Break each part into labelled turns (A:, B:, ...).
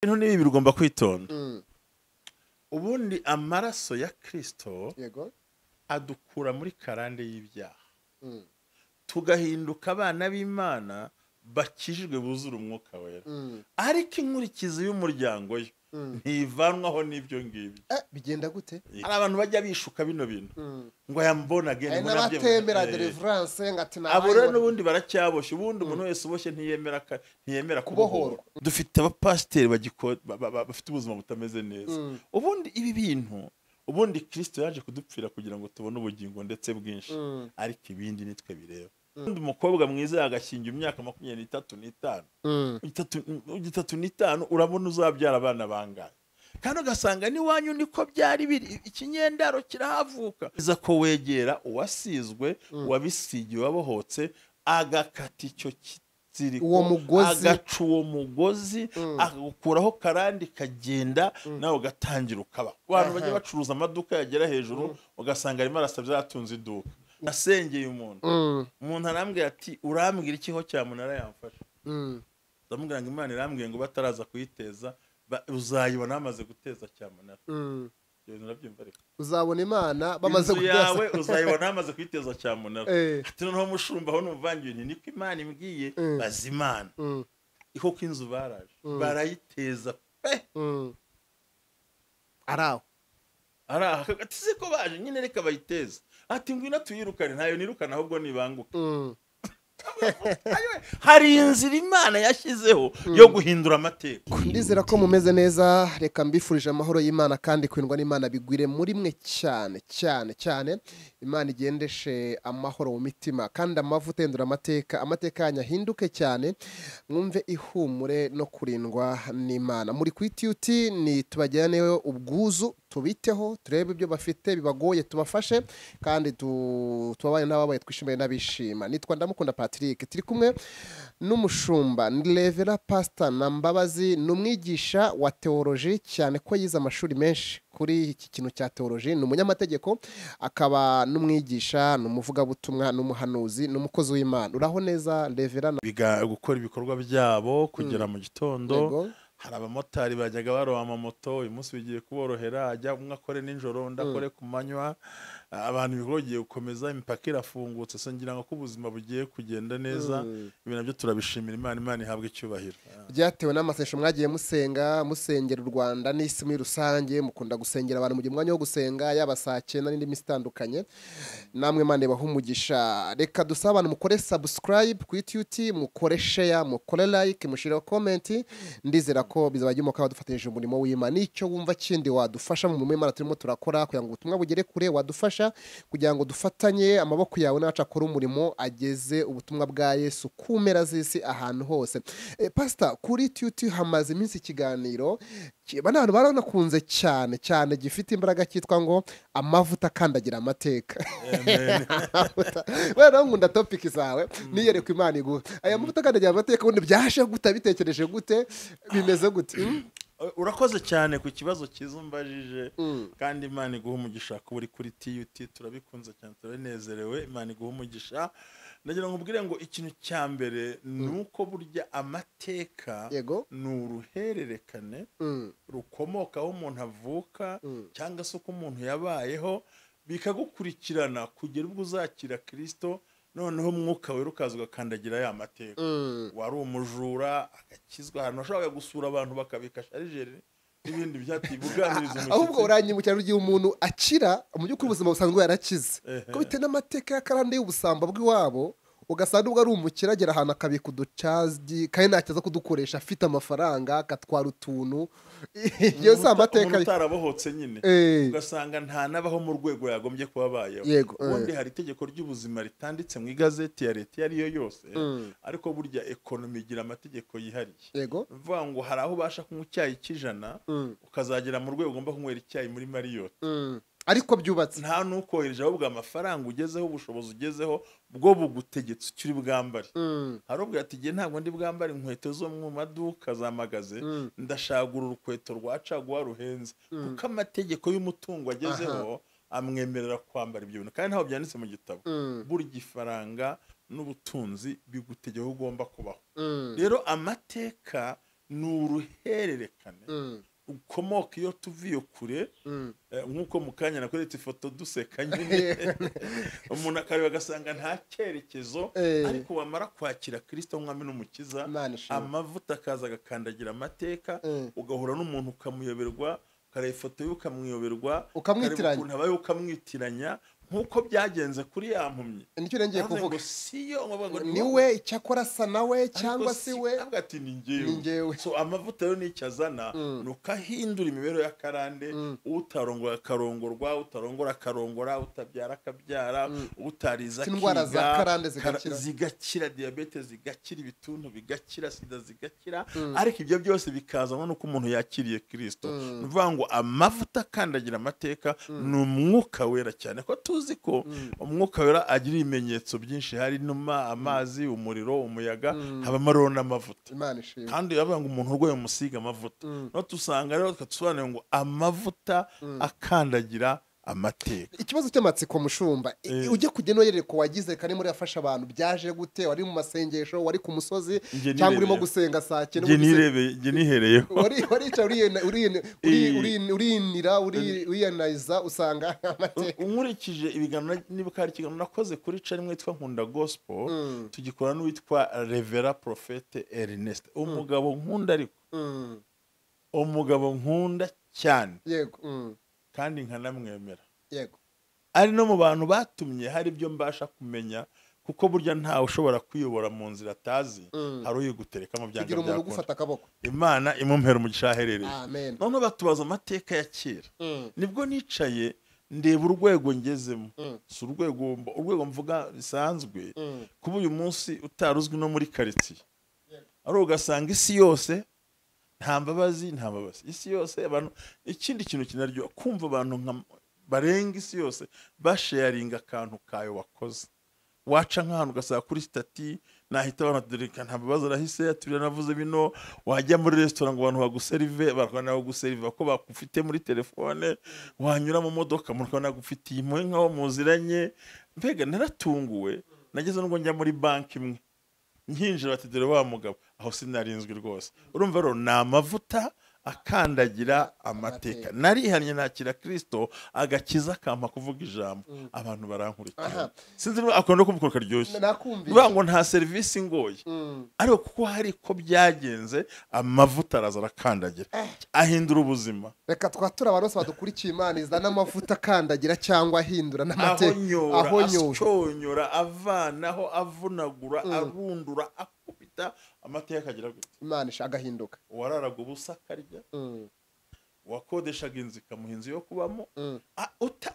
A: Ibintu nibi bigomba kwitonda. Ubundi amaraso ya Kristo
B: yego
A: adukura muri karande y'ibyaha. Tugahinduka abana b'Imana bakijijwe buzura umwuka wera. Ariko inkurikizi y'umuryango yo ntivanwaho n'ibyo ngibyo.
B: Bigenda gute?
A: Hari abantu bajya bishuka bino bintu ngo yambona agende
B: ngo nabyo n'abatembera deliverance ngati na
A: abo rero n'ubundi baracyaboshye. Ubundi umuntu wese uboshye ntiyemera kubohorwa. Dufite abapasiteri bafite ubuzima butameze neza. Ubundi ibi bintu ubundi Kristo yaje kudupfira kugira ngo tubone ubugingo ndetse bwinshi, ariko ibindi nitwe bireba. Undi mukobwa mwiza yagashinga imyaka 23 n'itanu urabona uzabyara abana bangahe, kandi ugasanga ni wanyu niko byari biri, ikinyendaro kirahavuka. Iza ko wegera uwasizwe wabisigiye wabohotse agakata icyo
B: uwo
A: agaca uwo mugozi agukuraho karandi kagenda nawe ugatangira ukaba. Abantu bajya bacuruza amaduka yagera hejuru ugasanga arimo arasabye yatunze iduka. Nasengeye umuntu arambwira ati urambwira ikiho cya munara yamfasha. Ndamubwira ngo Imana irambwiye ngo bataraza kuyiteza uzayibona bamaze guteza cya munara.
B: Uzabona Imana bamaze
A: guteza yawe uzayibona bamaze kuyiteza cya munara. Ati noneho mushumba aho numvangiye nti niko Imana imbwiye bazimana iko kinzu baraje barayiteza pe
B: araho
A: ati siko baje nyine reka bayiteza. Ati ngwino tuyirukane, ntayo nirukana ahubwo nibanguka. Hari inzira Imana yashyizeho yo guhindura amateka.
B: Ndizera ko mumeze neza. Reka mbifurije amahoro y'Imana kandi kwindwa n'Imana bigwire muri mwe cyane cyane cyane. Imana igendeshe amahoro mu mitima kandi amavuta yendura amateka yanyahinduke cyane. Mwumve ihumure no kurindwa n'Imana. Muri kwitiyuti ni tubajyaneyo ubwuzu, tubiteho turebe ibyo bafite bibagoye tubafashe kandi tubabaye n'ababaye twishimiye n'abishima. Nitwa Ndamukunda Patrick, turi kumwe n'umushumba ni Rev Ntambabazi, n'umwigisha wa theology cyane ko yize amashuri menshi kuri iki kintu cya theology. Ni umunyamategeko akaba n'umwigisha, n'umuvugabutumwa, n'umuhanuzi, n'umukozi w'Imana. Uraho neza Rev?
A: Biga gukora ibikorwa byabo kugera mu gitondo. Hari abamotari bajyaga baroba amamoto, uyu munsi bigiye kuborohera, ajya umwe akore nijoro ndakore ku manywa. Abantu bigogiye gukomeza, imipaka irafungutse. So ngira ngo ko ubuzima bugiye kugenda neza. Ibi nabyo turabishimira Imana. Imana ihabwe icyubahiro.
B: Byatewe n'amasesho mwagiye musengera u Rwanda n'isi muri rusange, mukunda gusengera abantu mu gihe mwanya wo gusenga yaba saa 9 n'indi misi itandukanye. Namwe Imana ibahe umugisha. Reka dusaba abantu mukore subscribe ku YouTube, mukore share, mukore like, mushire comment. Ndizera ko bizabajyemo ko badufatanyije umurimo w'Imana. Nicyo wumva kindi wadufasha mu Imana turimo turakora kugira ngo ubutumwa bugere kure, wadufasha kugira ngo dufatanye amaboko yawe n'aca akora umurimo ageze ubutumwa bwa Yesu ku mpera z'isi ahantu hose. Pastor, kuri YouTube hamaze iminsi ikiganiro abantu baranakunze cyane cyane gifite imbaraga cyitwa ngo amavuta kandagira amateka. Wewe ngunda topic zawe niyereka Imana iguhe. Aya mavuta kandagira amateka ubundi byashe gute, bitekereje gute, bimeze gute?
A: Urakoze cyane ku kibazo kizumbajije kandi Imana iguhe umugisha ko uri kuri TUT. Turabikunze cyane, turanezerewe. Imana iguhe umugisha. Nagira ngo ubwire ngo ikintu cya mbere nuko burya amateka ni uruhererekane rukomoka aho umuntu avuka cyangwa se uko umuntu yabayeho, bikagukurikirana kugera ubwo uzakira Kristo. Noneho umwuka wera ukaza ugakandagira ya mateka. Wari umujura agakizwa, ahantu ashobora gusura abantu bakabika sharijeri n'ibindi byatibuganiriza umushyitsi.
B: Ahubwo uranyibukira rugiye umuntu akira mu by'ukuri ubuzima busanzwe yarakize ko bite n'amateka y'akarande y'ubusamba bw'iwabo, ugasanga ubwo ari umukire agera ahantu akabika uducazi kandi ntakiza kudukoresha, afite amafaranga agatwara utuntu. Iyo si amateka
A: utarabohotse nyine, ugasanga nta nabaho mu rwego yagombye kuba abayeho. Ubundi hari itegeko ry'ubuzima ritanditse mu igazeti ya leta iyo ariyo yose, ariko burya ekonomi igira amategeko yihariye. Bivuga ngo hari aho ubasha kunywa icyayi cy'ijana ukazagera mu rwego ugomba kunywera icyayi muri Mariyoti.
B: Ariko byubatse
A: nta nukohereje ahubwo amafaranga ugezeho, ubushobozi ugezeho bwo bugutegetse ukiri bwambare. Harubwo ati giye ntabwo ndi bwambare inkweto zo mu maduka za magaze, ndashagura urukweto rwa caguwa ruhenze, kuko amategeko y'umutungo agezeho amwemerera kwambara ibyo bintu kandi ntaho byanditse mu gitabo. Burya ifaranga n'ubutunzi bigutegeka ugomba kubaho. Rero amateka ni uruhererekane ukomoka iyo tuviye kure nk'uko mu kanya nakweretse ifoto duseka nyine umuntu akareba agasanga nta cyerekezo ariko wamara kwakira Kristo nk'umwami n'umukiza amavuta akaza agakandagira amateka ugahura n'umuntu ukamuyoberwa ukareba ifoto ye ukamwiyoberwa ukamwitiranya nk'uko byagenze kuri ya mpumyi
B: nicyo ngiye kuvuga niwe icyakora asa nawe cyangwa si we
A: ati ni njyewe so amavuta yo n'icyo azana ni ukahindura imibereho y'akarande utarongora akarongorwa utarongora akarongora utabyara akabyara utariza
B: indwara za karande
A: zigakira diyabete zigakira ibituntu bigakira sida zigakira ariko ibyo byose bikazanwa nuko umuntu yakiriye Kristo ni ukuvuga ngo amavuta akandagira amateka ni umwuka wera cyane ko tuzi ko umwuka wera agira ibimenyetso byinshi hari numa amazi umuriro umuyaga habamo rero n'amavuta kandi yavuga ngo umuntu urwaye umusiga amavuta no tusanga rero tusobanura ngo amavuta akandagira amateka.
B: Ikibazo cy'amatsiko mushumba ujye kugena yereko wagize kane muri yafasha abantu byaje gute wari mu masengesho wari ku musozi cyangwa urimo gusenga saa 9
A: nge nihereyeho
B: warica uriyaniza usanga amateka
A: unkurikije ibiganiro niba kari kiganiro nakoze kuri channel yitwa Nkunda Gospel tugikora n'uwitwa Revera Prophete Ernest umugabo nkunda ariko umugabo nkunda cyane
B: yego
A: kandi nkanamwemera
B: yego
A: ari no mu bantu batumye hari ibyo mbasha kumenya kuko burya ntawe ushobora kwiyobora mu nzira atazi hari uyigutereka mu byanga
B: byakora gufata akaboko
A: Imana imumpera umugisha aherereye
B: amen
A: none batubaza amateka ya kera nibwo nicaye ndeba urwego ngezemo si urwego mvuga bisanzwe kuba uyu munsi utaruzwi no muri quartier ari ugasanga isi yose Ntambabazi isi yose abantu ikindi kintu kinaryo kumva abantu barenga isi yose basharinga akantu kayo wakoze waca nk'ahantu ugasanga kuri stati nahita banadereka Ntambabazi arahise aturira navuze bino wajya muri restaurant ngo abantu baguserive bakana baguseriva ko bakufite muri telefone wanyura mu modoka murikana gufitiye imwe nkaho muziranye mbega naratunguwe nageze ngo njya muri bank imwe nkinjira bati dore wa mugabo aho sinarinzwe rwose urumva rero na amavuta akandagira amateka narihanye nakira Kristo agakiza kampa kuvuga ijambo abantu barankurikira sinzi akunda kubikora karyoshye bivuga ngo nta service ngoye ariko kuko hari ko byagenze amavuta araza arakandagira ahindura ubuzima
B: reka twatura abantu bose badukurikiye Imana izana amavuta akandagira cyangwa ahindura n'amateka
A: ahonyora avanaho avunagura arundura akubita amateka agira gute
B: Imana agahinduka
A: wararaga ubusa karya wakodeshaga inzu ikamuhinzi yo kubamo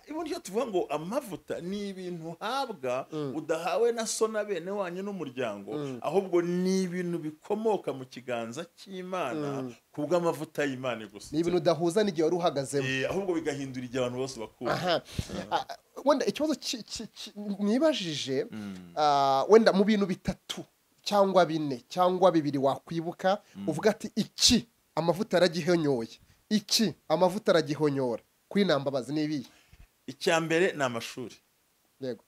A: ibona iyo tuvuga ngo amavuta ni ibintu habwa udahawe na so na bene wanyu n'umuryango ahubwo ni ibintu bikomoka mu kiganza cy'Imana kubwo amavuta y'Imana gusa
B: ni ibintu udahuza n'igihe wari uhagazemo
A: ahubwo bigahindura igihe abantu bose bakunda
B: wenda ikibazo nibajije wenda mu bintu bitatu cyangwa bine cyangwa bibiri wakwibuka uvuga ati iki amavuta aragihonyoye iki amavuta aragihonyora kuri Ntambabazi nibi
A: icyambere na amashuri
B: yego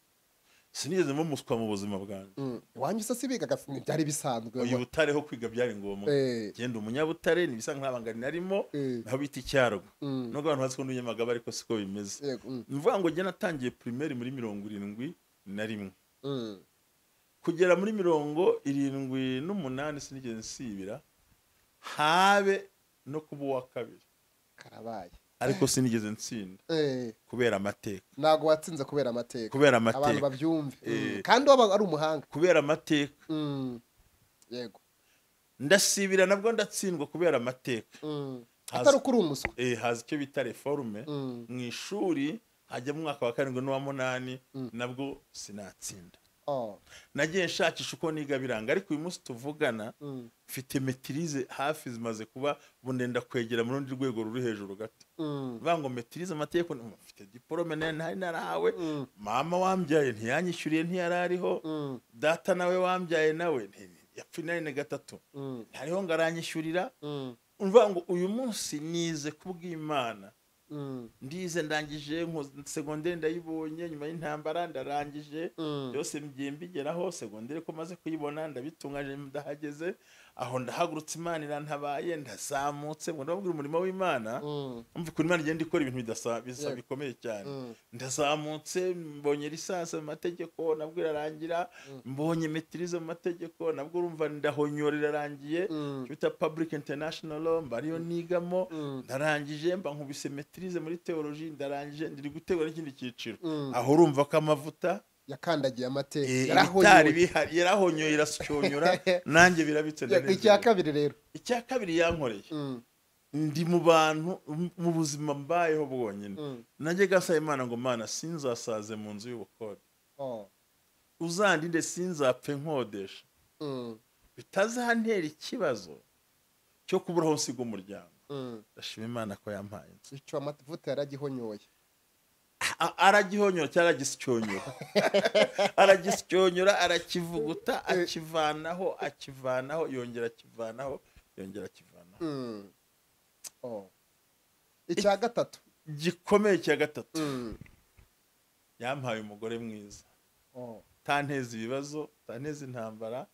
A: sinigeze mu muswa mu buzima bwanjye
B: wanyusa sibiga byari bisanzwe
A: uyu butareho kwiga byari ngombwa genda umunyabutare nibisa nk'abangani narimo naho bita icyargo no abantu batse ko n'unyamagaba ariko siko bimeze mvuga ngo gena natangiye primaire muri 71 kugera muri 78 sinigeze nsibira habe no kuba wa kabiri
B: karabaye
A: ariko sinigeze ntsinda kubera amateka
B: nago watsinze kubera amateka abantu babyumve kandi waba ari umuhanga
A: kubera amateka
B: yego
A: ndasibira nabwo ndatsindwa kubera amateka
B: atari kuri umuswa
A: haza icyo bita reforme mu ishuri hajya mu mwaka wa 7 n'uwa 8 nabwo sinatsinda nagiye nshakisha uko niga biranga ariko uyu munsi tuvugana mfite maîtrise hafi zimaze kuba bundenda kwegera mu rundi rwego ruri hejuru gato bango maîtrise amateka mfite diplome ntari narahawe mama wambyaye ntiyanyishyuriye ntiyarariho data nawe wambyaye nawe yapfuye 3 hariho ngaranyishyurira umva ngo uyu munsi nize kubw'Imana ndize ndangije secondaire ndayibonye nyuma y'intambara ndarangije byose mgiye mbigeraho secondaire ko maze kuyibona ndabitungaje ndahageze aho ndahagurutse Imana irantabaye ndazamutse ngo ndababwira umurimo w'Imana umva ko Imana igenda ikora ibintu bidasa bikomeye cyane ndazamutse mbonye lisansi mu mategeko nabwo irarangira mbonye maîtrise mu mategeko nabwo urumva ndahonyora irarangiye bita public international law mbariyo nigamo ndarangije mba nkubise maîtrise muri theology ndarangije ndiri gutegura n'ikindi cyiciro aho urumva ko amavuta
B: yakandagiye amateka
A: yarahonyoye irasyonyora nanjye birabitse
B: neza icya kabiri rero
A: icya kabiri yankoreye ndi mu bantu mu buzima mbayeho bwonyine nanjye gasaba Imana ngo Mana sinzasaze mu nzu y'ubukode uzandinde sinzapfe nkodesha bitazantera ikibazo cyo kubura aho nsiga umuryango ndashima Imana ko yampaye inzu
B: icyo amavuta yaragihonyoye
A: aragihonyora cyangwa aragisyonyora arakivuguta akivanaho yongera akivanaho
B: icya gatatu
A: gikomeye cya gatatu yampaye umugore mwiza tanteza ibibazo tanteza intambara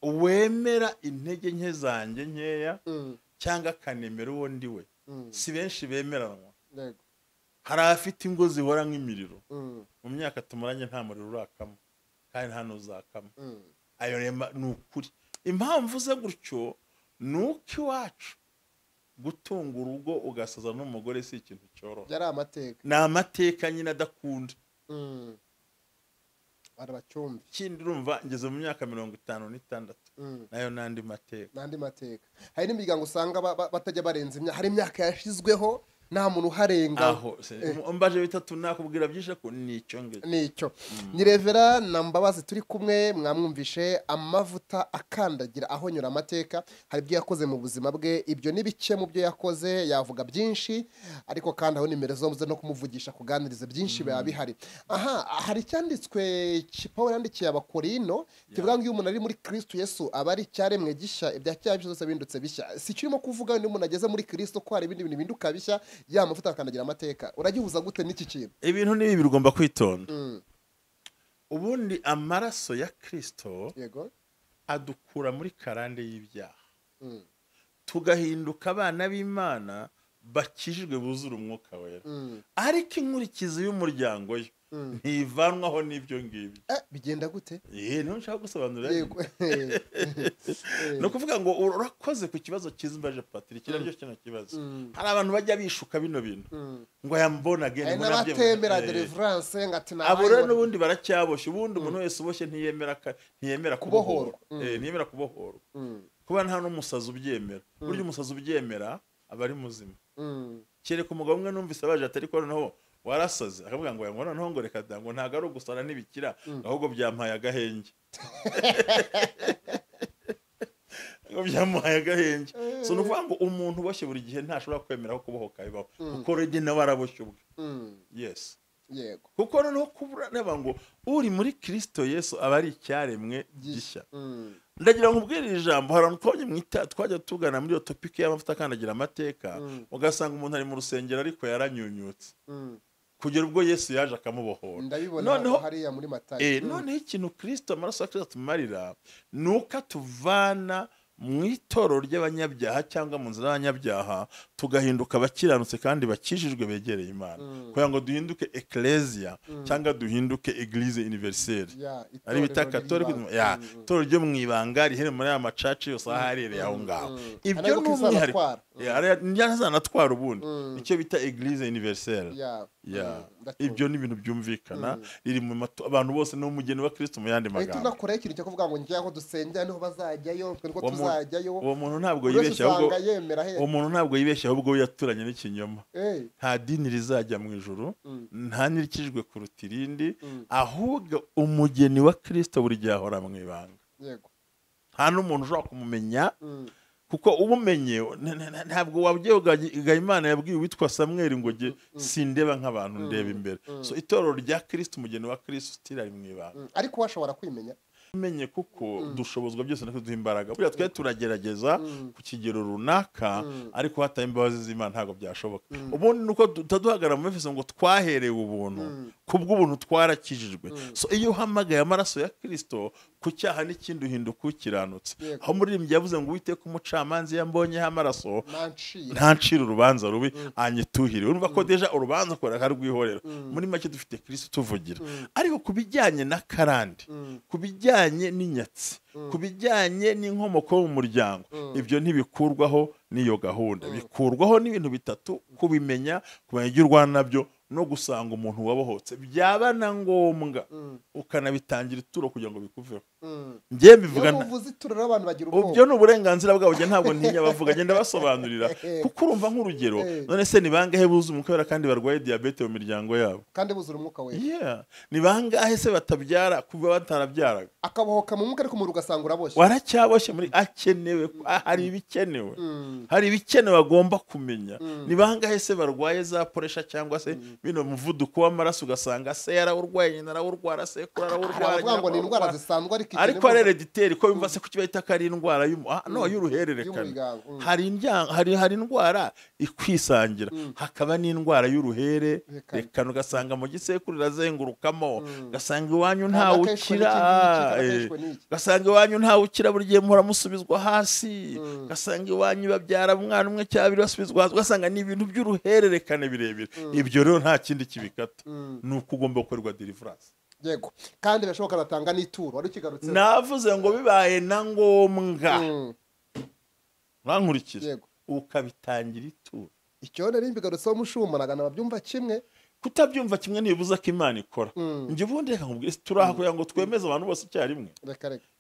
A: wemera intege nke zanjye nkeya cyangwa akanemera uwo ndi we si benshi bemeranwa hari afite ingo zihora nk'imiriro mu myaka tumaranye nta muriro urakamo kandi hano uzakamo ayo ni ukuri impamvu ze gutyo ni uko iwacu gutunga urugo ugasaza n'umugore si ikintu cyoroha
B: yari amateka
A: ni amateka nyine adakunda
B: arabacyumbi
A: kindi urumva ngeze mu myaka 56 nayo nandi mateka
B: hari n'imiryango usanga batajya barenza imyaka hari imyaka yashizweho nta muntu uharenga
A: aho mbaje bitatu nakubwira byishe ko nicyo
B: ni Rev Ntambabazi turi kumwe mwamwumvishe amavuta akandagira ahonyura amateka hari ibyo yakoze mu buzima bwe ibyo nibice mu byo yakoze yavuga byinshi ariko kandi aho nimero zo no kumuvugisha kuganiriza byinshi biba bihari hari icyanditswe Pawulo yandikiye abakorino kivuga ngo iyo umuntu ari muri Kristo Yesu aba ari cyaremwe gishya ibya cyaha byose bindutse bishya si kirimo kuvuga ngo umuntu ageze muri Kristo ko hari ibindi bintu binduka bishya ya mavuta akandagira amateka uragihuza gute n'iki kintu
A: ibintu nibi bigomba kwitonda ubundi amaraso ya Kristo adukura muri karande y'ibyaha tugahinduka abana b'Imana bakijijwe buzura umwuka wera ariko inkurikizi y'umuryango yo ntivanwaho n'ibyo ngibyo
B: bigenda gute
A: niho nshaka gusobanurira no kuvuga ngo urakoze ku kibazo kizimbaje Patrick kirabyo kino kibazo hari abantu bajya bishuka bino bintu ngo yambona agende
B: ngo nabye n'abatembera deliverance ngati nabaye
A: abo rero n'ubundi baracyaboshe ubundi umuntu wese uboshye ntiyemera kubohorwa ntiyemera kubohorwa kuba nta n'umusazi ubyemera buryo umusazi ubyemera aba ari muzima kereka umugabo umwe numvise abaje atari ko noneho warasaze akavuga ngo yango noneho ngo reka dango ntago ari ugusana n'ibikira ahubwo byampaye agahenge ngo byampaye agahenge so nuvuga ngo umuntu uboshye buri gihe ntashobora kwemera ko kubohoka bibaho kuko rege nawe araboshye ubwe yes
B: yego
A: kuko noneho kubura naba ngo uri muri Kristo Yesu aba ari icyaremwe gishya ndagira ngo ubwire ijambo harano twabye mwita twajya tugana muri iyo topic y'amavuta akandagira amateka ugasanga umuntu ari mu rusengero ariko yaranyunyutse kugera ubwo Yesu yaje akamubohora
B: noneho hariya muri Matayo
A: noneho ikintu Kristo amaraso ya Kristo atumarira nuko atuvana mu itorero ry'abanyabyaha cyangwa mu nzira y'abanyabyaha tugahinduka abakiranutse kandi bakijijwe begereye Imana kugira ngo duhinduke ecclesia cyangwa duhinduke eglise universelle ari bita catholique itorero ryo mu ibanga rihere muri aya macaci yose aharereye aho ngaho ibyo n'umwihariko ntazanatwara ubundi icyo bita eglise universelle ibyo ni ibintu byumvikana riri mu abantu bose no mugeni wa Kristo mu yandi magambo
B: tunakora ikintu cyo kuvuga ngo njye aho dusengera niho bazajyayo twe niko tuzajyayo
A: uwo muntu ntabwo yibeshya ahubwo uwo muntu ntabwo yibeshya ahubwo yaturanye n'ikinyoma nta dini rizajya mu ijuru nta nirikijwe kuruta irindi ahubwo umugeni wa Kristo buri gihe ahora mu ibanga
B: yego
A: nta n'umuntu ushobora kumumenya kuko ubumenye ntabwo wabyegaga Imana yabwiye witwa Samuel ngo sindeba nk'abantu ndeba imbere so itorero rya Kristo umugeni wa Kristo stira ari mu ibanga
B: ariko washobora kwimenya
A: menye kuko dushobozwa byose no kuduha imbaraga buriya twe turagerageza ku kigero runaka ariko hataye imbabazi z'Imana ntago byashoboka ubundi nuko tutaduhagara mu Efeso ngo twaherewe ubuntu kubw'ubuntu twarakijijwe. So iyo uhamagaye amaraso ya Kristo ku cyaha n'ikindi uhinduka ukiranutse. Aho umuririmbyi yavuze ngo Uwiteka umucamanza yambonyeho amaraso ntancira urubanza rubi anyituhire. Urumva ko deja urubanza ukora akarwihorera. Muri make dufite Kristo tuvugira. Ariko kubijyanye na karande, kubijyanye n'inyatsi, kubijyanye n'inkomoko mu muryango, ibyo ntibikurwaho n'iyo gahunda. Bikurwaho n'ibintu bitatu: kubimenya, kumenya ibyo urwana nabyo, no gusanga umuntu wabohotse. Byaba na ngombwa ukanabitangira ituro kugira ngo bikuveho. Ngiye mbivuga ubyo ni uburenganzira bwabo, ntabwo ntinya bavuga, genda basobanurira. Kuko urumva nk'urugero, none se ni bangahe buzuye umwuka kandi barwaye diabete mu miryango yabo?
B: Kandi buzura umwuka we.
A: Ni bangahe se batabyara kuba batarabyaraga?
B: Akabohoka mu mwuka ariko umubiri ugasanga uraboshye.
A: Waracyaboshye muri akenewe, hari ibikenewe. Hari ibikenewe agomba kumenya. Ni bangahe se barwaye za poresha cyangwa se bino muvuduko w'amaraso ugasanga se yarawurwaye, nyina arawurwara, se kuri arawurwara.
B: Ngo ni indwara zisanzwe
A: ariko hereditary ko bimva se kuki bahita kari indwara y'uruhererekane. Hari indwara ikwisangira, hakaba n'indwara y'uruhererekane ugasanga mu gisekuru irazengurukamo, ugasanga iwanyu ntawe ukira, ugasanga iwanyu ntawe ukira, buri gihe muhora musubizwa hasi, ugasanga iwanyu babyara umwana umwe cyangwa babiri basubizwa hasi, ugasanga ni ibintu by'uruhererekane birebire. Ibyo rero nta kindi kibikata, ni uko ugomba gukorerwa deliverance.
B: Yego, kandi birashoboka batanga n'ituro. Wari ukigarutse,
A: navuze ngo bibaye na ngombwa bankurikira ukabitangira ituro.
B: Icyo nari mbigarutseho mushumanaga babyumva kimwe.
A: Kutabyumva kimwe ntibibuza ko Imana ikora. Njye ubundi reka nkubwire, turaha kugira ngo twemeze abantu bose icyarimwe.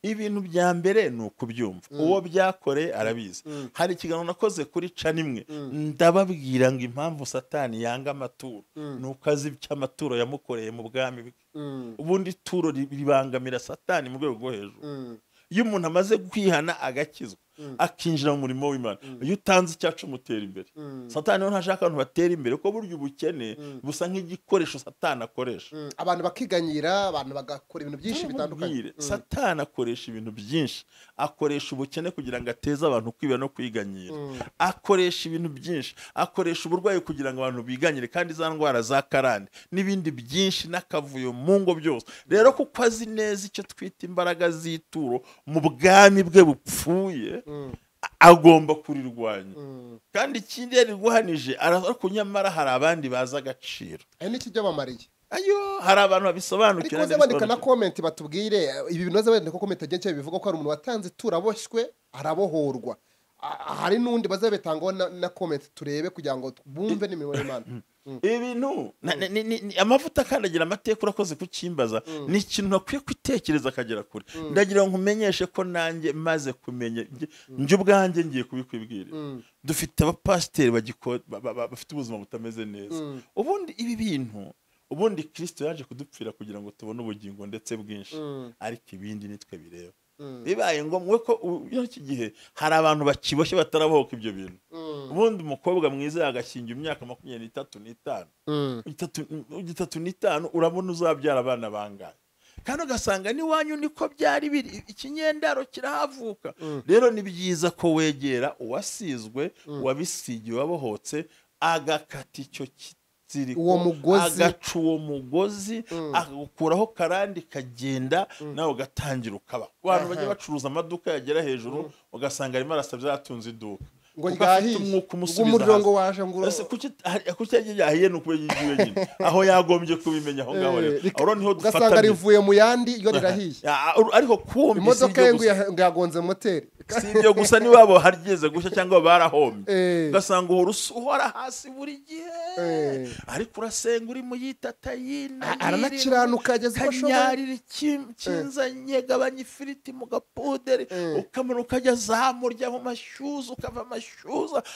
A: Ibintu bya mbere ni ukubyumva. Uwo byakoreye arabizi. Hari ikiganiro nakoze kuri canimwe, ndababwira ngo impamvu Satani yanga amaturo ni uko azi icyo amaturo yamukoreye mu bwami bwe. Ubundi ituro ribangamira Satani mu rwego rwo hejuru. Iyo umuntu amaze kwihana agakizwa, akinjira mu murimo w'Imana, iyo utanze icyacu umutera imbere. Satani ntashaka abantu batera imbere, ko buryo ubukene busa nk'igikoresho Satani akoresha.
B: Abantu bakiganyira, abantu bagakora ibintu byinshi bitandukanye.
A: Satani akoresha ibintu byinshi. Akoresha ubukene kugira ngo ateze abantu kwiba no kwiganyira. Akoresha ibintu byinshi. Akoresha uburwayi kugira ngo abantu biganyire, kandi za ndwara za karande n'ibindi byinshi n'akavuyo mu ngo byose. Rero kuko azi neza icyo twita imbaraga z'ituro mu bwami bwe bupfuye, agomba kurirwanya. Kandi ikindi yariguhanije, ariko nyamara hari abandi baza agaciro.
B: N'ikijya bamariye.
A: Hari abantu babisobanukira.
B: Ariko bandika na comment batubwire ibi bintu bazabandika ko comment agenshi bivuga ko hari umuntu watanze ituro aboshywe arabohorwa. Hari n'undi bazabetangaho na comment turebe kugira ngo bumve n'imirimo y'Imana. Ibintu amavuta kandagira amateka urakoze kukimbaza, ni ikintu nakwiye kwitekereza akagera kure. Ndagira ngo nkumenyeshe ko nanjye maze kumenya, njye ubwanjye ngiye kubikwibwira. Dufite abapasiteri bafite ubuzima butameze neza. Ubundi ibi bintu, ubundi Kristo yaje kudupfira kugira ngo tubone ubugingo ndetse bwinshi, ariko ibindi nitwe bireba. Bibaye ngombwa ko iki gihe hari abantu bakiboshye batarabohoka ibyo bintu. Ubundi umukobwa mwiza yagashinga imyaka 25 urabona uzabyara abana bangahe, kandi ugasanga n'iwanyu niko byari biri, ikinyendaro kirahavuka. Rero ni byiza ko wegera uwasizwe, wabisigiye, wabohotse, agakata icyo agaca uwo mugozi, akagukuraho karandi kagenda, nawe ugatangira ukaba. Abantu bajya bacuruza amaduka yagera hejuru ugasanga arimo arasabye yatunze iduka, ngo ngahiye umuriro ngo waje ngo
A: kuki yahiye nuko yigiye nyine. Aho yagombye kubimenya aho ngaho rero. Aho niho dufatanye.
B: Ugasanga rivuye mu yandi iyo rirahiye.
A: Ariko kumbi
B: imodoka yengu yagonze moteri.
A: Sibyo gusa ni wabo harigeze gushya cyangwa barahomye. Ugasanga uhora hasi buri gihe. Ariko urasenga uri mu yitata yina.
B: Aranakiranuka ageze ko
A: kanyarira kinzanye gabanya ifiriti mu gapuderi. Ukamanuka ukajya zamurya mu mashyuza, ukava amashyuza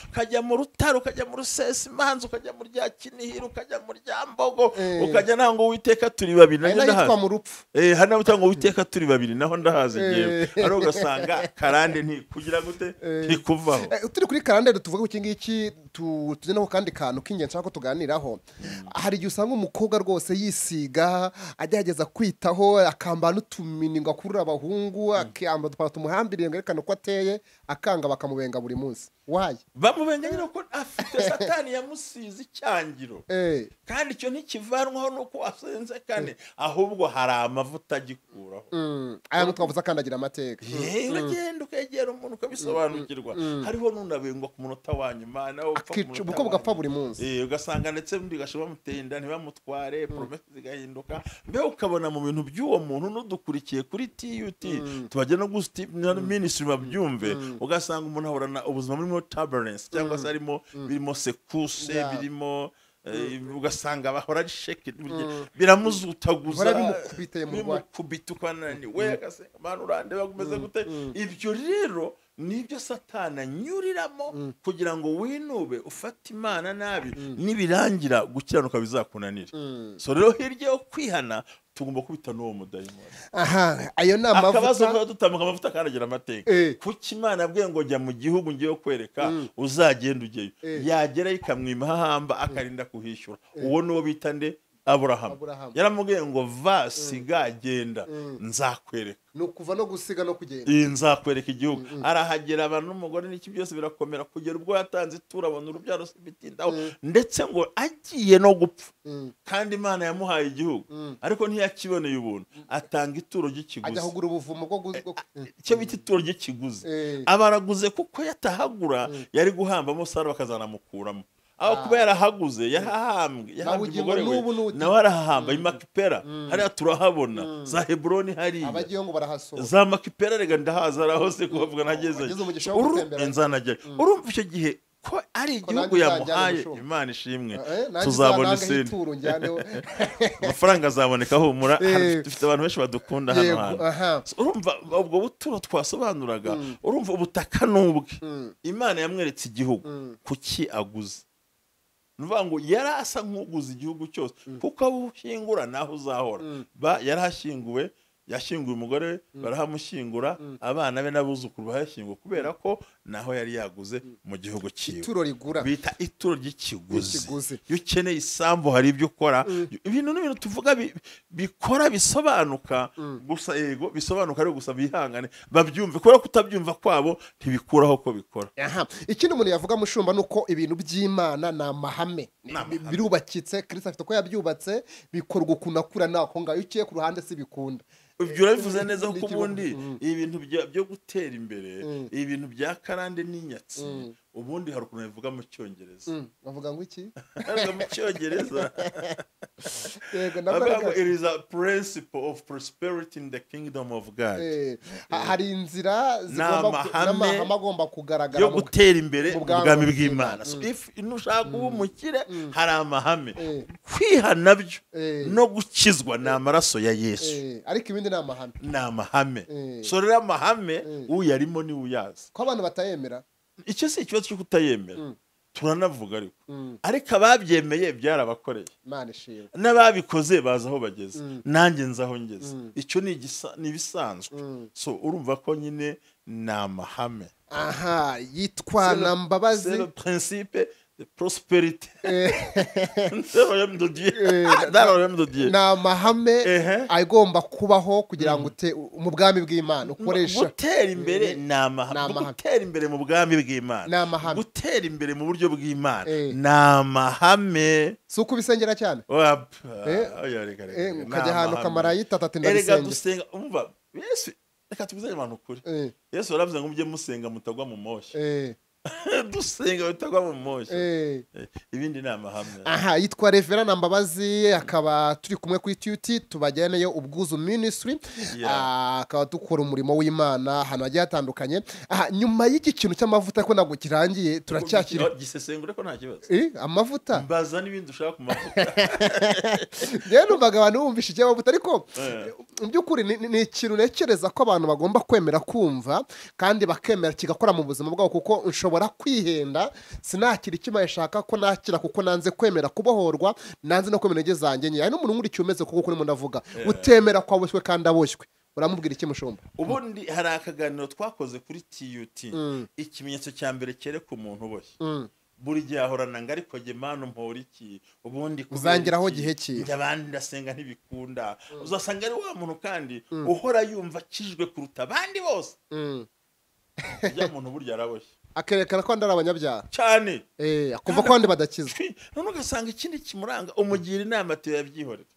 A: ukajya mu rutaro, ukajya mu rusesi manzi, ukajya mu rya Kinihira, ukajya mu rya Mbogo, ukajya nango Uwiteka turi babiri.
B: Nanjye ndahazi mu rupfu.
A: Hano utango Uwiteka turi babiri naho ndahazi ngewe. Ari ugasanga karande kugira gute ntikuvaho.
B: Turi kuri karande tuvuga ku kingiki tugenaho kandi kantu k'ingenzi nshaka ko tuganiraho. Hari igihe usanga umukobwa rwose yisiga agerageza kwitaho, akamba n'utumini ngo akurura abahungu, akamba tumuhambiriye ngo erekane ko ateye, akanga bakamubenga buri munsi. Wayi bamubenga nyine ko afite
A: satani yamusize icyangiro kandi icyo ntikivanwaho nuko wasenze kane ahubwo hari amavuta agikuraho
B: aya twavuze akandagira amateka
A: uragenda ukegera umuntu ukabisobanukirwa hariho n'unabengwa ku munota wa nyuma nawe
B: uko bugapfa buri munsi
A: ugasanga ndetse undi gashobora bamuteye inda ntibamutware promesse zigahinduka mbe ukabona mu bintu by'uwo muntu n'udukurikiye kuri TUT tubajya no ministry babyumve ugasanga umuntu ahorana ubuzima burimo turbulence cyangwa se birimo sekuse birimo ugasanga bahora ari sheke biramuzutaguza bimukubita ukananiwe agasenga mana urande bagumeze gute ibyo rero nibyo satana anyuriramo kugira ngo winube ufate Imana nabi nibirangira gukiranuka bizakunanira so rero hirya yo kwihana tugomba kubita n'uwo mudayimoni
B: ayo ni amavuta
A: akabazo dutamuka amavuta akanagira amateka kuki Imana abwiye ngo jya mu gihugu ngiye kwereka uzagenda ugeyo yagera ikamwima hahamba akarinda kuhishyura uwo n'uwo bita nde Aburahamu yaramubwiye ngo va siga genda nzakwereka
B: no kuva no gusiga no kugenda
A: nzakwereka igihugu arahagera abantu n'umugore n'iki byose birakomera kugera ubwo yatanze turabona urubyaro bitindaho ndetse ngo agiye no gupfa kandi Imana yamuhaye igihugu ariko ntiyakiboneye ubuntu atanga ituro ry'ikiguzi
B: ajya kugura ubuvumo bwo
A: cyo bita ituro ry'ikiguzi abaraguze kuko yatahagura yari guhambamo Sara bakazanamukuramo aho kuba yarahaguze yahambwe umugore we nawe arahamba imakipera hariya turahabona za Hebroni hariya
B: abagiye ngo barahasora
A: za makipera rega ndahaza arahose kubavuga nageze urumva icyo gihe ko ari igihugu yamuhaye Imana ishimwe tuzabona isindi amafaranga azaboneka humura dufite abantu benshi badukunda hano hantu urumva ubwo buturo twasobanuraga urumva ubutaka n'ubwe Imana yamweretse igihugu kuki aguze nuvuga ngo yarasa nk'uguze igihugu cyose kuko abuhingura naho uzahora yarahashyinguwe yashyinguye umugore barahamushyingura abana be n'abuzukuru bahashyinguwe kubera ko naho yari yaguze mu gihugu cyiwe
B: ituro rigura
A: bita ituro ry'ikiguzi iyo ukeneye isambu hari ibyo ukora ibintu n'ibintu tuvuga bikora bisobanuka gusa yego bisobanuka ari gusa bihangane babyumve kubera kutabyumva kwabo ntibikuraho ko bikora
B: ikindi umuntu yavuga mushumba nuko ibintu by'Imana na mahame birubakitse Kristo afite ko yabyubatse bikorwa ukunakura nako ngayo ukiye ku ruhande si bikunda
A: ibyo urabivuze neza kuko ubundi ibintu byo gutera imbere ibintu bya karande n'inyatsi ubundi hari ukuntu bivuga mu cyongereza
B: bavuga ngo iki
A: mu cyongereza bavuga ngo it is a principle of prosperity in the kingdom of God
B: hari inzira n'amahame agomba kugaragara
A: yo gutera imbere mu bwami bw'Imana so if nushaka kuba umukire hari amahame kwihana byo no gukizwa ni amaraso ya Yesu
B: ariko ibindi ni
A: amahame so rero amahame uyarimo ni uyazi
B: ko abantu batayemera
A: icyo si ikibazo cyo kutayemera turanavuga ariko ababyemeye byarabakoreye
B: Imana ishimwe
A: n'ababikoze baza aho bageze nanjye nza aho ngeze icyo ni ibisanzwe so urumva ko nyine ni amahame
B: yitwa Ntambabazi
A: c'est le principe de prospérité
B: ni amahame agomba kubaho kugira ngo mu bwami bw'Imana ukoresha
A: gutera imbere ni amahame gutera imbere mu bwami bw'Imana gutera imbere mu buryo bw'Imana ni amahame
B: si uko ubisengera cyane ukajya ahantu ukamara yitatu
A: ndabisenga umva Yesu reka tubizanye abantu ukuri Yesu yaravuze ngo mujye musenga mutagwa mu moshya dusenga bitagwa mu moshya ibindi ni amahame
B: yitwa Rev Ntambabazi akaba turi kumwe kuri TUT tubajyaneyo ubwuzu ministry akaba dukora umurimo w'Imana ahantu hagiye hatandukanye nyuma y'iki kintu cy'amavuta ko ntabwo kirangiye turacyakira
A: gisesengure ko nta kibazo
B: amavuta
A: mbaza n'ibindi ushaka ku mavuta
B: rero numvaga abantu bumvisha icy'amavuta ariko mu by'ukuri ni ikintu ntekereza ko abantu bagomba kwemera kumva kandi bakemera kigakora mu buzima bwabo kuko nshobora kwihenda sinakira icyo mayishaka ko nakira kuko nanze kwemera kubohorwa nanze no kwemera intege zanjye nyine hari n'umuntu nk'uri umeze kuko kuri ndavuga utemera ko aboshywe kandi aboshywe uramubwira iki mushumba
A: ubundi hari akaganiro twakoze kuri TUT ikimenyetso cya mbere cyereka umuntu uboshye buri gihe ahorana ngo ariko jye mana mpora iki ubundi
B: uzangiraho gihe ki
A: abandi ndasenga ntibikunda uzasanga ari wa muntu kandi uhora yumva akijwe kuruta abandi bose ujya muntu burya araboshye
B: akerekana ko ari abanyabyaha
A: cyane
B: akumva ko abandi badakizwa
A: none ugasanga ikindi kimuranga umugira inama ati yabyihorera